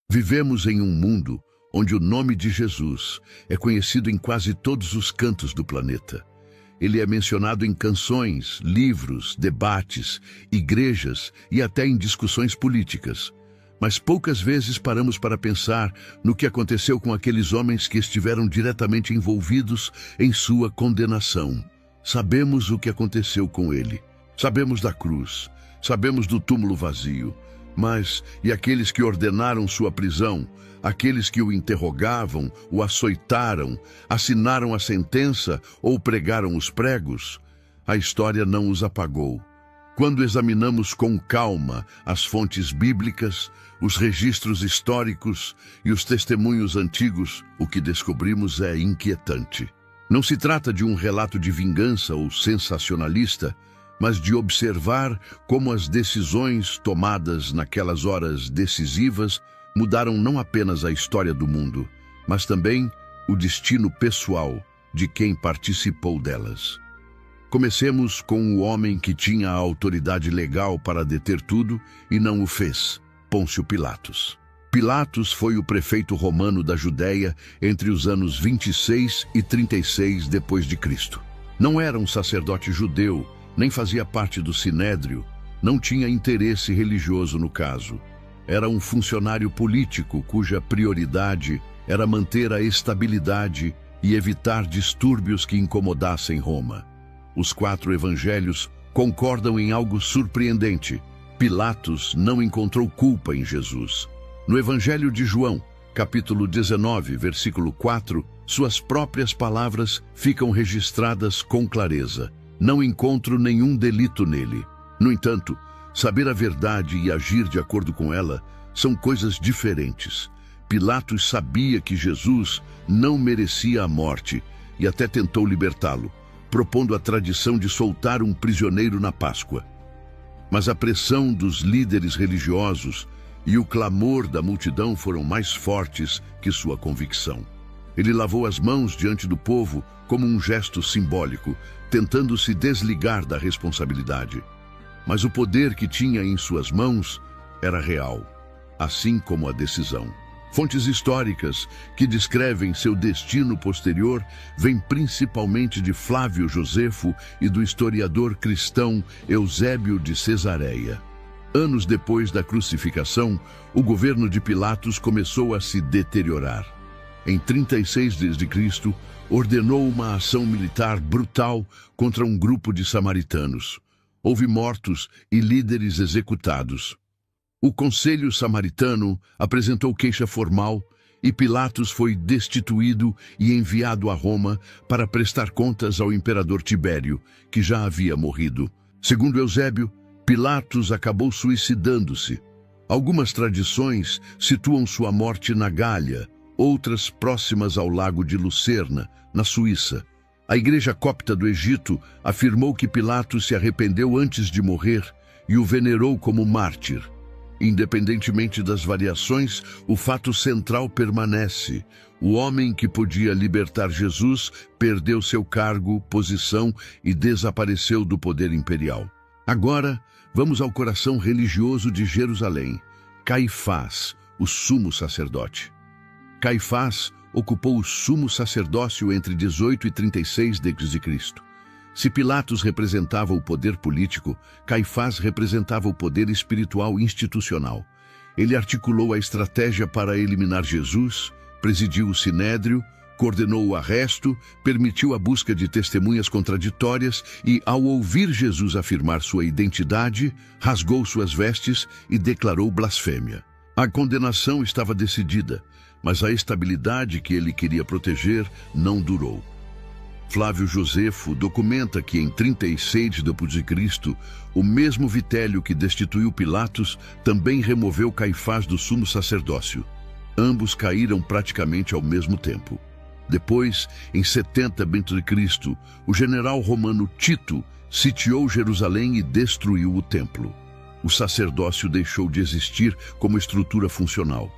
Vivemos em um mundo onde o nome de Jesus é conhecido em quase todos os cantos do planeta. Ele é mencionado em canções, livros, debates, igrejas e até em discussões políticas. Mas poucas vezes paramos para pensar no que aconteceu com aqueles homens que estiveram diretamente envolvidos em sua condenação. Sabemos o que aconteceu com ele. Sabemos da cruz. Sabemos do túmulo vazio. Mas, e aqueles que ordenaram sua prisão? Aqueles que o interrogavam, o açoitaram, assinaram a sentença ou pregaram os pregos? A história não os apagou. Quando examinamos com calma as fontes bíblicas, os registros históricos e os testemunhos antigos, o que descobrimos é inquietante. Não se trata de um relato de vingança ou sensacionalista, mas de observar como as decisões tomadas naquelas horas decisivas mudaram não apenas a história do mundo, mas também o destino pessoal de quem participou delas. Comecemos com o homem que tinha a autoridade legal para deter tudo e não o fez, Pôncio Pilatos. Pilatos foi o prefeito romano da Judéia entre os anos 26 e 36 depois de Cristo. Não era um sacerdote judeu, nem fazia parte do Sinédrio, não tinha interesse religioso no caso. Era um funcionário político cuja prioridade era manter a estabilidade e evitar distúrbios que incomodassem Roma. Os 4 evangelhos concordam em algo surpreendente. Pilatos não encontrou culpa em Jesus. No Evangelho de João, capítulo 19, versículo 4, suas próprias palavras ficam registradas com clareza. Não encontro nenhum delito nele. No entanto, saber a verdade e agir de acordo com ela são coisas diferentes. Pilatos sabia que Jesus não merecia a morte e até tentou libertá-lo, propondo a tradição de soltar um prisioneiro na Páscoa. Mas a pressão dos líderes religiosos e o clamor da multidão foram mais fortes que sua convicção. Ele lavou as mãos diante do povo como um gesto simbólico, tentando se desligar da responsabilidade. Mas o poder que tinha em suas mãos era real, assim como a decisão. Fontes históricas que descrevem seu destino posterior vêm principalmente de Flávio Josefo e do historiador cristão Eusébio de Cesareia. Anos depois da crucificação, o governo de Pilatos começou a se deteriorar. Em 36 d.C., ordenou uma ação militar brutal contra um grupo de samaritanos. Houve mortos e líderes executados. O conselho samaritano apresentou queixa formal e Pilatos foi destituído e enviado a Roma para prestar contas ao imperador Tibério, que já havia morrido. Segundo Eusébio, Pilatos acabou suicidando-se. Algumas tradições situam sua morte na Gália, outras próximas ao lago de Lucerna, na Suíça. A Igreja Copta do Egito afirmou que Pilatos se arrependeu antes de morrer e o venerou como mártir. Independentemente das variações, o fato central permanece. O homem que podia libertar Jesus perdeu seu cargo, posição e desapareceu do poder imperial. Agora, vamos ao coração religioso de Jerusalém. Caifás, o sumo sacerdote. Caifás ocupou o sumo sacerdócio entre 18 e 36 d.C. Se Pilatos representava o poder político, Caifás representava o poder espiritual institucional. Ele articulou a estratégia para eliminar Jesus, presidiu o Sinédrio, coordenou o arresto, permitiu a busca de testemunhas contraditórias e, ao ouvir Jesus afirmar sua identidade, rasgou suas vestes e declarou blasfêmia. A condenação estava decidida, mas a estabilidade que ele queria proteger não durou. Flávio Josefo documenta que em 36 d.C., o mesmo Vitélio que destituiu Pilatos também removeu Caifás do sumo sacerdócio. Ambos caíram praticamente ao mesmo tempo. Depois, em 70 b.C., o general romano Tito sitiou Jerusalém e destruiu o templo. O sacerdócio deixou de existir como estrutura funcional.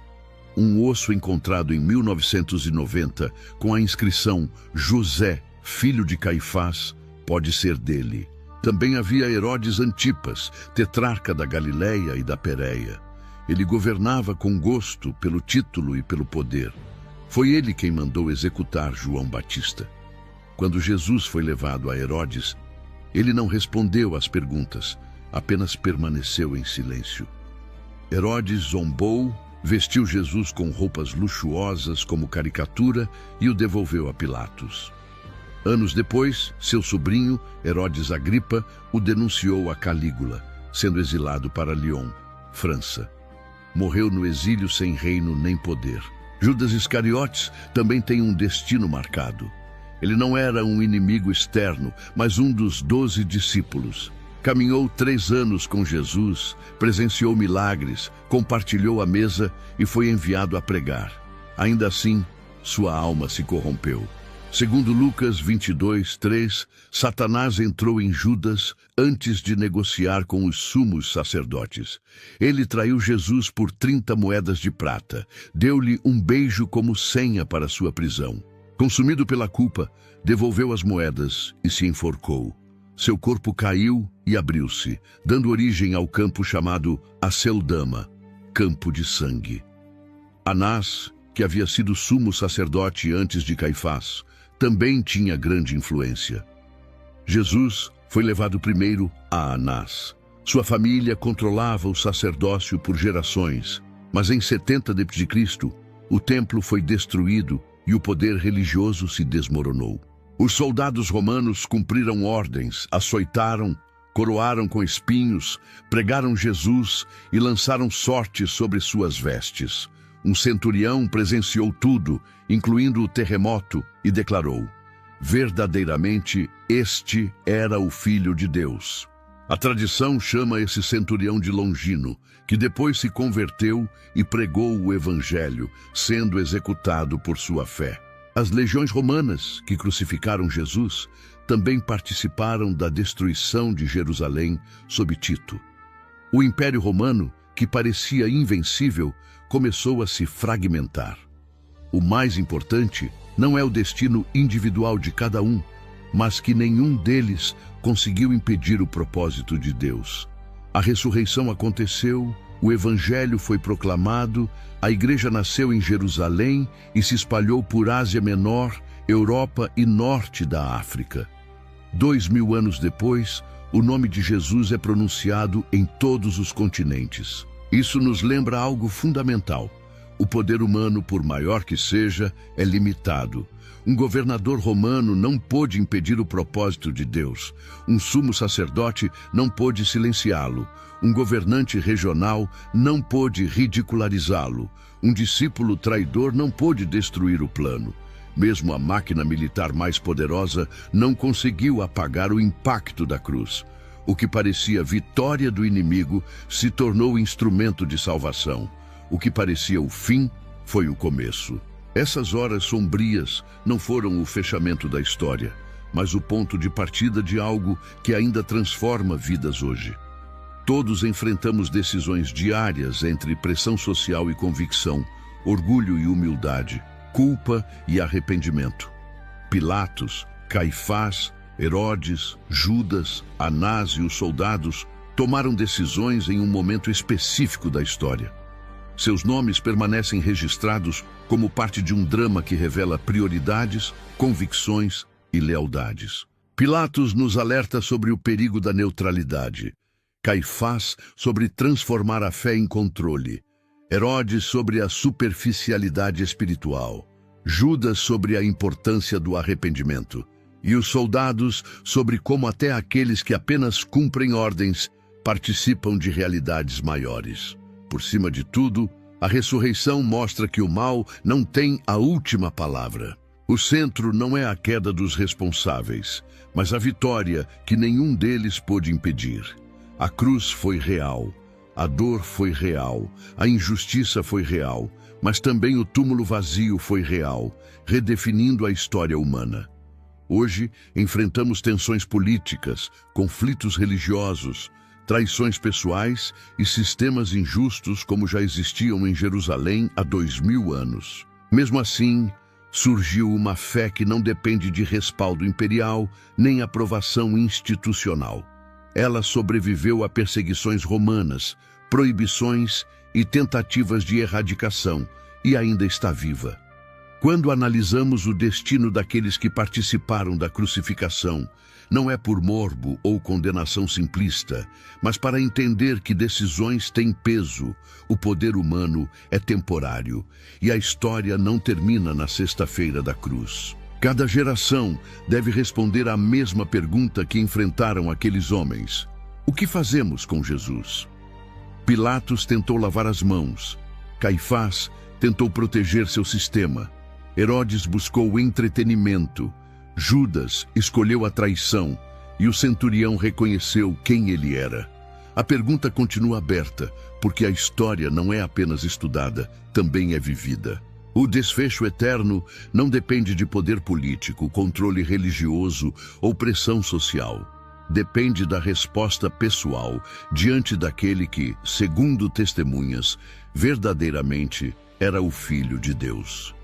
Um osso encontrado em 1990, com a inscrição José, filho de Caifás, pode ser dele. Também havia Herodes Antipas, tetrarca da Galileia e da Pérea. Ele governava com gosto pelo título e pelo poder. Foi ele quem mandou executar João Batista. Quando Jesus foi levado a Herodes, ele não respondeu às perguntas, apenas permaneceu em silêncio. Herodes zombou, vestiu Jesus com roupas luxuosas como caricatura e o devolveu a Pilatos. Anos depois, seu sobrinho, Herodes Agripa, o denunciou a Calígula, sendo exilado para Lyon, França. Morreu no exílio sem reino nem poder. Judas Iscariotes também tem um destino marcado. Ele não era um inimigo externo, mas um dos 12 discípulos. Caminhou 3 anos com Jesus, presenciou milagres, compartilhou a mesa e foi enviado a pregar. Ainda assim, sua alma se corrompeu. Segundo Lucas 22:3, Satanás entrou em Judas antes de negociar com os sumos sacerdotes. Ele traiu Jesus por 30 moedas de prata, deu-lhe um beijo como senha para sua prisão. Consumido pela culpa, devolveu as moedas e se enforcou. Seu corpo caiu e abriu-se, dando origem ao campo chamado Aceldama, campo de sangue. Anás, que havia sido sumo sacerdote antes de Caifás, também tinha grande influência. Jesus foi levado primeiro a Anás. Sua família controlava o sacerdócio por gerações, mas em 70 d.C., o templo foi destruído e o poder religioso se desmoronou. Os soldados romanos cumpriram ordens, açoitaram, coroaram com espinhos, pregaram Jesus e lançaram sorte sobre suas vestes. Um centurião presenciou tudo, incluindo o terremoto, e declarou: verdadeiramente, este era o Filho de Deus. A tradição chama esse centurião de Longino, que depois se converteu e pregou o Evangelho, sendo executado por sua fé. As legiões romanas, que crucificaram Jesus, também participaram da destruição de Jerusalém sob Tito. O Império Romano, que parecia invencível, começou a se fragmentar. O mais importante não é o destino individual de cada um, mas que nenhum deles conseguiu impedir o propósito de Deus. A ressurreição aconteceu, o Evangelho foi proclamado, a Igreja nasceu em Jerusalém e se espalhou por Ásia Menor, Europa e Norte da África. 2000 anos depois, o nome de Jesus é pronunciado em todos os continentes. Isso nos lembra algo fundamental. O poder humano, por maior que seja, é limitado. Um governador romano não pôde impedir o propósito de Deus. Um sumo sacerdote não pôde silenciá-lo. Um governante regional não pôde ridicularizá-lo. Um discípulo traidor não pôde destruir o plano. Mesmo a máquina militar mais poderosa não conseguiu apagar o impacto da cruz. O que parecia vitória do inimigo se tornou instrumento de salvação. O que parecia o fim foi o começo. Essas horas sombrias não foram o fechamento da história, mas o ponto de partida de algo que ainda transforma vidas hoje. Todos enfrentamos decisões diárias entre pressão social e convicção, orgulho e humildade, culpa e arrependimento. Pilatos, Caifás, Herodes, Judas, Anás e os soldados tomaram decisões em um momento específico da história. Seus nomes permanecem registrados como parte de um drama que revela prioridades, convicções e lealdades. Pilatos nos alerta sobre o perigo da neutralidade. Caifás sobre transformar a fé em controle. Herodes sobre a superficialidade espiritual. Judas sobre a importância do arrependimento. E os soldados sobre como até aqueles que apenas cumprem ordens participam de realidades maiores. Por cima de tudo, a ressurreição mostra que o mal não tem a última palavra. O centro não é a queda dos responsáveis, mas a vitória que nenhum deles pôde impedir. A cruz foi real, a dor foi real, a injustiça foi real, mas também o túmulo vazio foi real, redefinindo a história humana. Hoje, enfrentamos tensões políticas, conflitos religiosos, traições pessoais e sistemas injustos como já existiam em Jerusalém há 2000 anos. Mesmo assim, surgiu uma fé que não depende de respaldo imperial nem aprovação institucional. Ela sobreviveu a perseguições romanas, proibições e tentativas de erradicação, e ainda está viva. Quando analisamos o destino daqueles que participaram da crucificação, não é por morbo ou condenação simplista, mas para entender que decisões têm peso, o poder humano é temporário e a história não termina na sexta-feira da cruz. Cada geração deve responder à mesma pergunta que enfrentaram aqueles homens: o que fazemos com Jesus? Pilatos tentou lavar as mãos, Caifás tentou proteger seu sistema, Herodes buscou entretenimento, Judas escolheu a traição e o centurião reconheceu quem ele era. A pergunta continua aberta, porque a história não é apenas estudada, também é vivida. O desfecho eterno não depende de poder político, controle religioso ou pressão social. Depende da resposta pessoal diante daquele que, segundo testemunhas, verdadeiramente era o Filho de Deus.